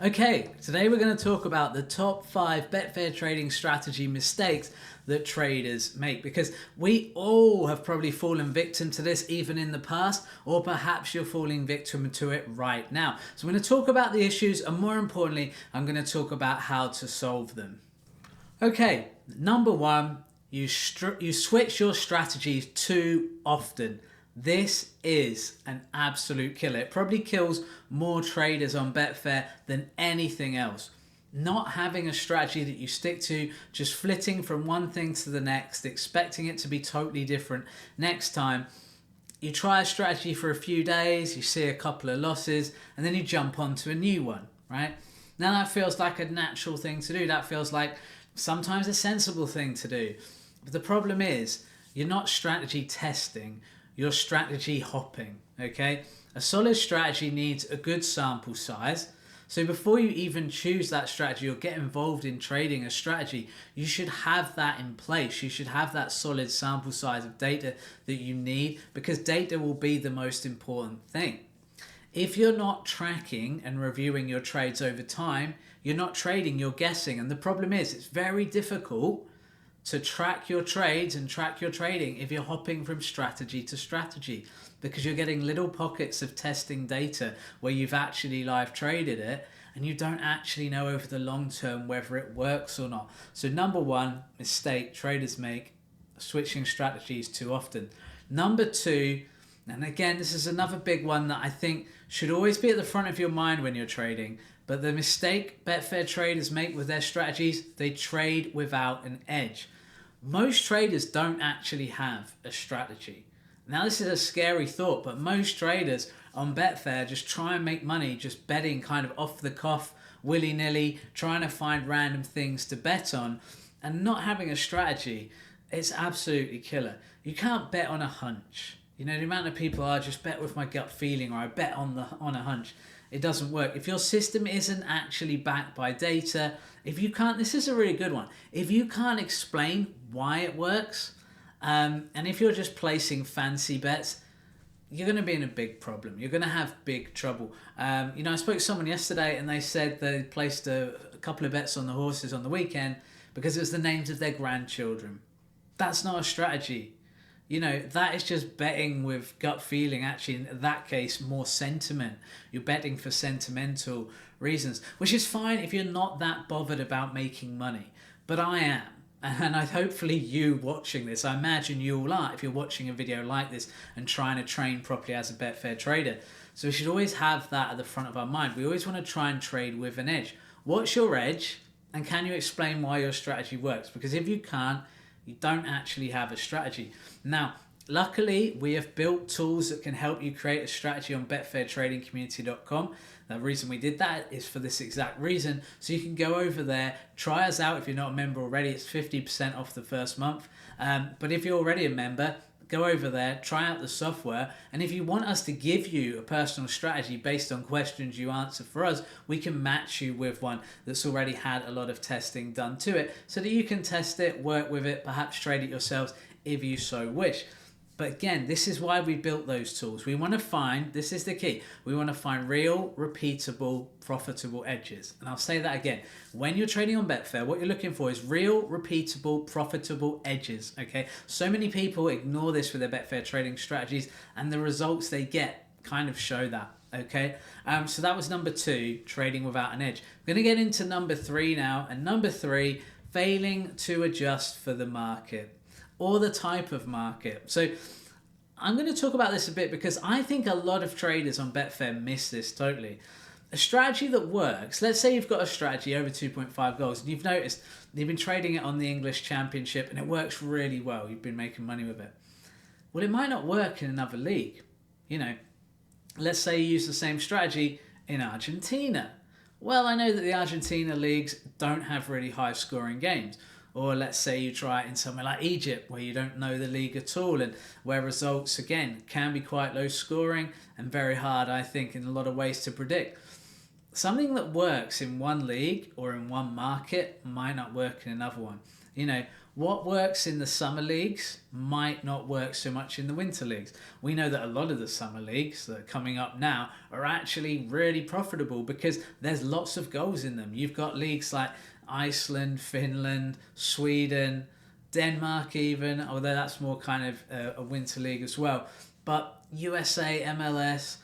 Okay, today we're going to talk about the top 5 Betfair trading strategy mistakes that traders make, because we all have probably fallen victim to this even in the past, or perhaps you're falling victim to it right now. So I'm going to talk about the issues, and more importantly, I'm going to talk about how to solve them. Okay, number 1, you switch your strategies too often. This is an absolute killer. It probably kills more traders on Betfair than anything else. Not having a strategy that you stick to, just flitting from one thing to the next, expecting it to be totally different next time. You try a strategy for a few days, you see a couple of losses, and then you jump onto a new one, right? Now that feels like a natural thing to do. That feels like sometimes a sensible thing to do. But the problem is, you're not strategy testing. Your strategy hopping, okay? A solid strategy needs a good sample size. So before you even choose that strategy or get involved in trading a strategy, you should have that in place. You should have that solid sample size of data that you need, because data will be the most important thing. If you're not tracking and reviewing your trades over time, you're not trading, you're guessing. And the problem is, it's very difficult to track your trades and track your trading if you're hopping from strategy to strategy, because you're getting little pockets of testing data where you've actually live traded it and you don't actually know over the long term whether it works or not. So number 1 mistake traders make, switching strategies too often. Number 2, and again, this is another big one that I think should always be at the front of your mind when you're trading, but the mistake Betfair traders make with their strategies, they trade without an edge. Most traders don't actually have a strategy. Now, this is a scary thought, but most traders on Betfair just try and make money just betting kind of off the cuff, willy-nilly, trying to find random things to bet on, and not having a strategy. It's absolutely killer. You can't bet on a hunch. You know, the amount of people are just bet with my gut feeling, or I bet on a hunch. It doesn't work. If your system isn't actually backed by data, if you can't, this is a really good one. If you can't explain why it works, and if you're just placing fancy bets, you're going to be in a big problem. You're going to have big trouble. I spoke to someone yesterday and they said they placed a couple of bets on the horses on the weekend because it was the names of their grandchildren. That's not a strategy. That is just betting with gut feeling. Actually, in that case, more sentiment. You're betting for sentimental reasons, which is fine if you're not that bothered about making money. But I am. And hopefully you watching this, I imagine you all are, if you're watching a video like this and trying to train properly as a Betfair trader. So we should always have that at the front of our mind. We always want to try and trade with an edge. What's your edge? And can you explain why your strategy works? Because if you can't, you don't actually have a strategy. Now, luckily, we have built tools that can help you create a strategy on betfairtradingcommunity.com. The reason we did that is for this exact reason. So you can go over there, try us out. If you're not a member already, it's 50% off the first month. But if you're already a member, go over there, try out the software. And if you want us to give you a personal strategy based on questions you answer for us, we can match you with one that's already had a lot of testing done to it, so that you can test it, work with it, perhaps trade it yourselves if you so wish. But again, this is why we built those tools. We want to find, this is the key, we want to find real, repeatable, profitable edges. And I'll say that again. When you're trading on Betfair, what you're looking for is real, repeatable, profitable edges, okay? So many people ignore this with their Betfair trading strategies, and the results they get kind of show that, okay? So that was number 2, trading without an edge. I'm going to get into number 3 now, and number 3, failing to adjust for the market, or the type of market. So I'm going to talk about this a bit because I think a lot of traders on Betfair miss this totally. A strategy that works, let's say you've got a strategy over 2.5 goals and you've noticed you've been trading it on the English Championship and it works really well. You've been making money with it. Well, it might not work in another league. Let's say you use the same strategy in Argentina. Well, I know that the Argentina leagues don't have really high scoring games. Or let's say you try it in somewhere like Egypt, where you don't know the league at all, and where results, again, can be quite low scoring and very hard, I think, in a lot of ways to predict. Something that works in one league or in one market might not work in another one. what works in the summer leagues might not work so much in the winter leagues. We know that a lot of the summer leagues that are coming up now are actually really profitable because there's lots of goals in them. You've got leagues like Iceland, Finland, Sweden, Denmark even, although that's more kind of a winter league as well. But USA, MLS,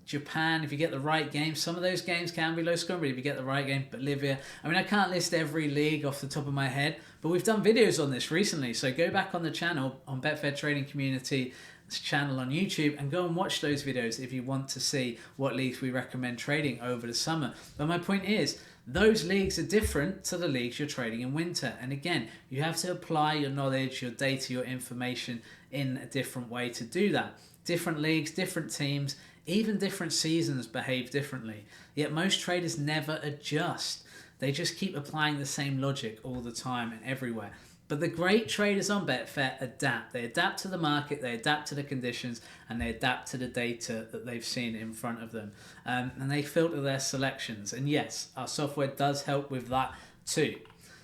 Japan, if you get the right game, some of those games can be low scoring, but if you get the right game, Bolivia. I mean, I can't list every league off the top of my head, but we've done videos on this recently. So go back on the channel, on Betfair Trading Community channel on YouTube, and go and watch those videos if you want to see what leagues we recommend trading over the summer. But my point is, those leagues are different to the leagues you're trading in winter. And again, you have to apply your knowledge, your data, your information in a different way to do that. Different leagues, different teams, even different seasons behave differently. Yet most traders never adjust. They just keep applying the same logic all the time and everywhere. But the great traders on Betfair adapt. They adapt to the market, they adapt to the conditions, and they adapt to the data that they've seen in front of them. And they filter their selections. And yes, our software does help with that too.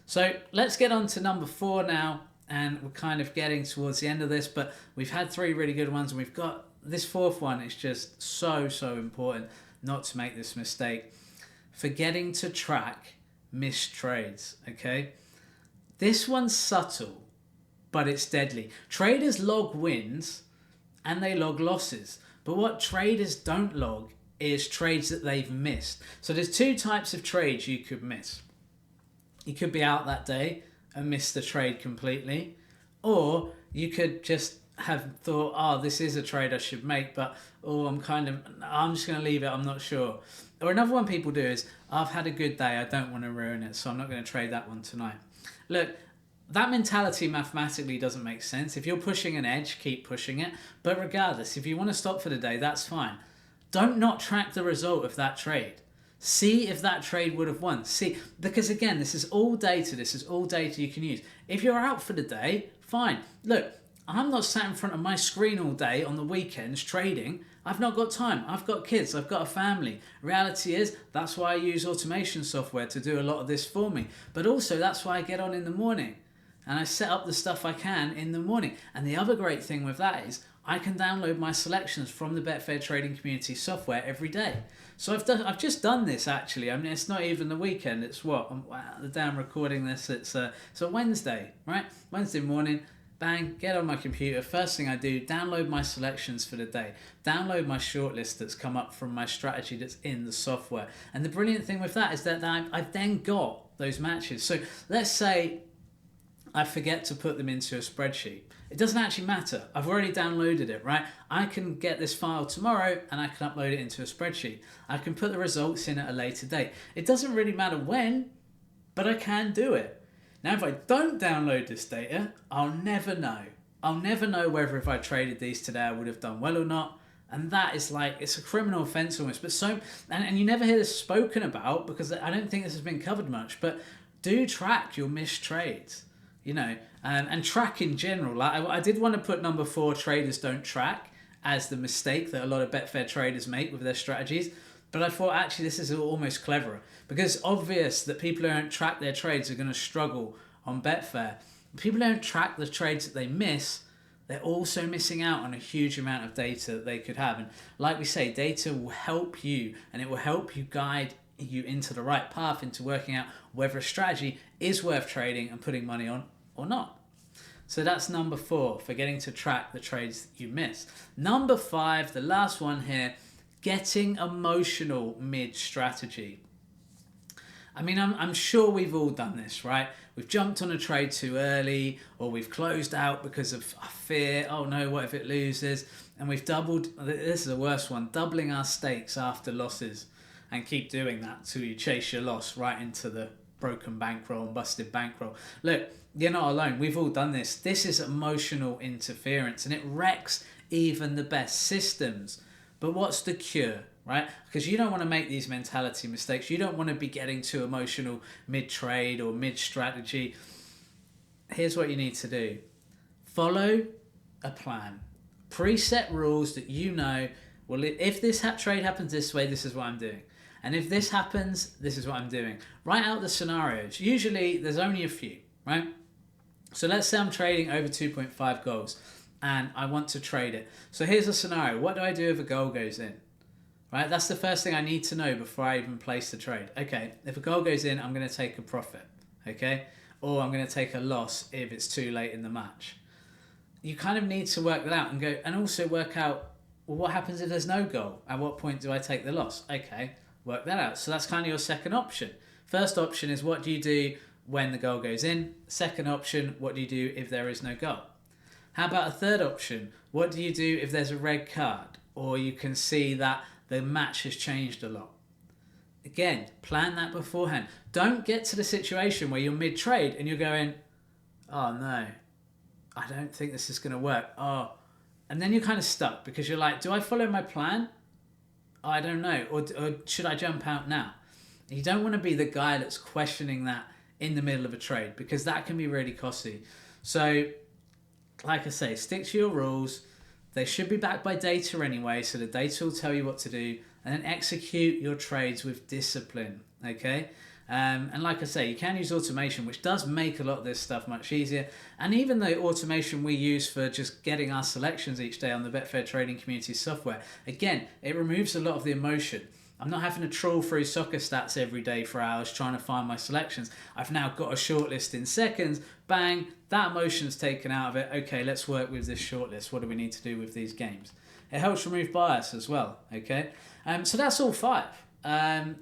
So let's get on to number 4 now. And we're kind of getting towards the end of this, but we've had 3 really good ones, and we've got this 4th one. Is just so important not to make this mistake. Forgetting to track missed trades, okay? This one's subtle, but it's deadly. Traders log wins and they log losses, but what traders don't log is trades that they've missed. So there's 2 types of trades you could miss. You could be out that day and miss the trade completely, or you could just have thought, oh, this is a trade I should make, but I'm just going to leave it, I'm not sure. Or another one people do is, I've had a good day, I don't want to ruin it, so I'm not going to trade that one tonight. Look, that mentality mathematically doesn't make sense. If you're pushing an edge, keep pushing it. But regardless, if you want to stop for the day, that's fine. Don't not track the result of that trade. See if that trade would have won. See, because again, this is all data. This is all data you can use. If you're out for the day, fine. Look, I'm not sat in front of my screen all day on the weekends trading. I've not got time. I've got kids. I've got a family. Reality is, that's why I use automation software to do a lot of this for me. But also, that's why I get on in the morning and I set up the stuff I can in the morning. And the other great thing with that is I can download my selections from the Betfair Trading Community software every day. So I've just done this actually. I mean, it's not even the weekend. It's what? The day I'm recording this, it's a Wednesday, right? Wednesday morning. Bang, get on my computer. First thing I do, download my selections for the day. Download my shortlist that's come up from my strategy that's in the software. And the brilliant thing with that is that I've then got those matches. So let's say I forget to put them into a spreadsheet. It doesn't actually matter. I've already downloaded it, right? I can get this file tomorrow and I can upload it into a spreadsheet. I can put the results in at a later date. It doesn't really matter when, but I can do it. Now, if I don't download this data, I'll never know. I'll never know whether if I traded these today, I would have done well or not. And that is like, it's a criminal offense almost. But and you never hear this spoken about because I don't think this has been covered much, but do track your missed trades, you know, and track in general. Like I did want to put number 4, traders don't track, as the mistake that a lot of Betfair traders make with their strategies. But I thought actually this is almost cleverer because it's obvious that people who don't track their trades are going to struggle on Betfair. People who don't track the trades that they miss, they're also missing out on a huge amount of data that they could have. And like we say, data will help you and it will help you guide you into the right path, into working out whether a strategy is worth trading and putting money on or not. So that's number 4, forgetting to track the trades that you miss. Number 5, the last one here, getting emotional mid-strategy. I mean, I'm sure we've all done this, right? We've jumped on a trade too early, or we've closed out because of fear. Oh no, what if it loses? And we've doubled, this is the worst one, doubling our stakes after losses, and keep doing that till you chase your loss right into the broken bankroll and busted bankroll. Look, you're not alone. We've all done this. This is emotional interference, and it wrecks even the best systems. But what's the cure, right? Because you don't want to make these mentality mistakes. You don't want to be getting too emotional mid-trade or mid-strategy. Here's what you need to do. Follow a plan. Preset rules that you know, well, if this trade happens this way, this is what I'm doing. And if this happens, this is what I'm doing. Write out the scenarios. Usually, there's only a few, right? So let's say I'm trading over 2.5 goals and I want to trade it. So here's a scenario. What do I do if a goal goes in? Right, that's the first thing I need to know before I even place the trade. Okay, if a goal goes in, I'm going to take a profit, okay? Or I'm going to take a loss if it's too late in the match. You kind of need to work that out and go, and also work out, well, what happens if there's no goal? At what point do I take the loss? Okay, work that out. So that's kind of your second option. First option is, what do you do when the goal goes in? Second option, what do you do if there is no goal? How about a third option? What do you do if there's a red card, or you can see that the match has changed a lot? Again, plan that beforehand. Don't get to the situation where you're mid-trade and you're going, oh no, I don't think this is going to work. Oh, and then you're kind of stuck because you're like, do I follow my plan? I don't know. Or should I jump out now? You don't want to be the guy that's questioning that in the middle of a trade, because that can be really costly. So, like I say, stick to your rules. They should be backed by data anyway, so the data will tell you what to do, and then execute your trades with discipline, okay? And like I say, you can use automation, which does make a lot of this stuff much easier. And even the automation we use for just getting our selections each day on the Betfair Trading Community software, again, it removes a lot of the emotion. I'm not having to trawl through soccer stats every day for hours trying to find my selections. I've now got a shortlist in seconds. Bang, that emotion's taken out of it. Okay, let's work with this shortlist. What do we need to do with these games? It helps remove bias as well, okay? So that's all 5.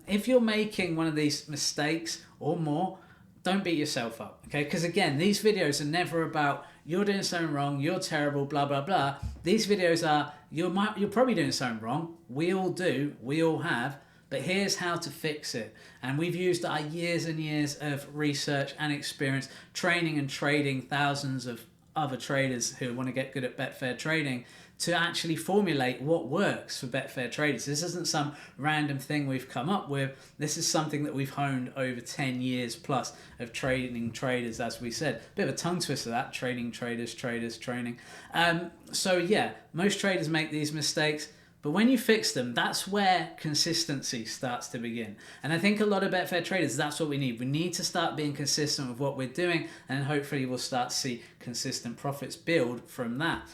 If you're making one of these mistakes or more, don't beat yourself up, okay? Because again, these videos are never about you're doing something wrong, you're terrible, blah, blah, blah. These videos are, you're probably doing something wrong. We all do, we all have, but here's how to fix it. And we've used our years and years of research and experience, training and trading thousands of other traders who want to get good at Betfair trading to actually formulate what works for Betfair traders. This isn't some random thing we've come up with. This is something that we've honed over 10 years plus of training traders, as we said. Bit of a tongue twister that, training traders, training. So yeah, most traders make these mistakes. But when you fix them, that's where consistency starts to begin. And I think a lot of Betfair traders, that's what we need. We need to start being consistent with what we're doing, and hopefully we'll start to see consistent profits build from that.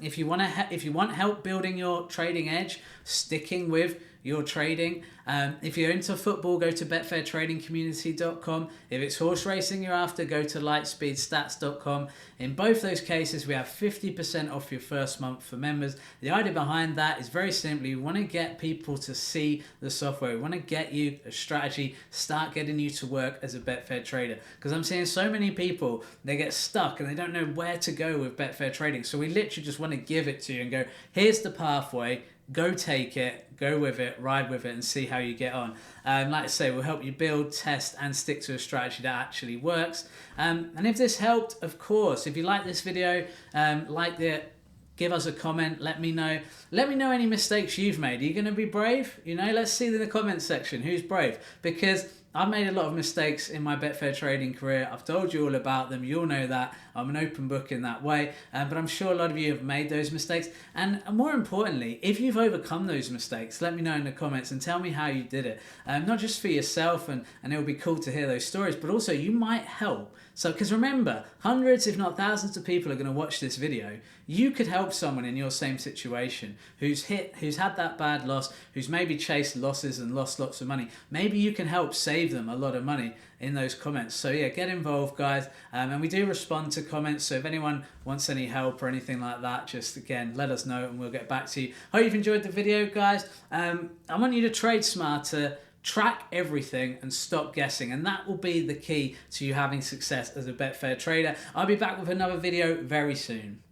If you want help building your trading edge, sticking with your trading. If you're into football, go to betfairtradingcommunity.com. If it's horse racing you're after, go to lightspeedstats.com. In both those cases, we have 50% off your first month for members. The idea behind that is very simply, we want to get people to see the software. We want to get you a strategy, start getting you to work as a Betfair trader. Because I'm seeing so many people, they get stuck and they don't know where to go with Betfair trading. So we literally just want to give it to you and go, here's the pathway. Go take it, go with it, ride with it, and see how you get on. Like I say, we'll help you build, test, and stick to a strategy that actually works. And if this helped, of course, if you like this video, like it, give us a comment. Let me know. Let me know any mistakes you've made. Are you going to be brave? You know, let's see in the comments section who's brave, because I've made a lot of mistakes in my Betfair trading career. I've told you all about them. You all know that. I'm an open book in that way. But I'm sure a lot of you have made those mistakes. And more importantly, if you've overcome those mistakes, let me know in the comments and tell me how you did it. Not just for yourself, and it will be cool to hear those stories, but also you might help. So, because remember, hundreds, if not thousands of people are going to watch this video. You could help someone in your same situation who's had that bad loss, who's maybe chased losses and lost lots of money. Maybe you can help save them a lot of money in those comments. So yeah, get involved, guys. And we do respond to comments. So if anyone wants any help or anything like that, just again, let us know and we'll get back to you. Hope you've enjoyed the video, guys. I want you to trade smarter, track everything, and stop guessing, and that will be the key to you having success as a Betfair trader. I'll be back with another video very soon.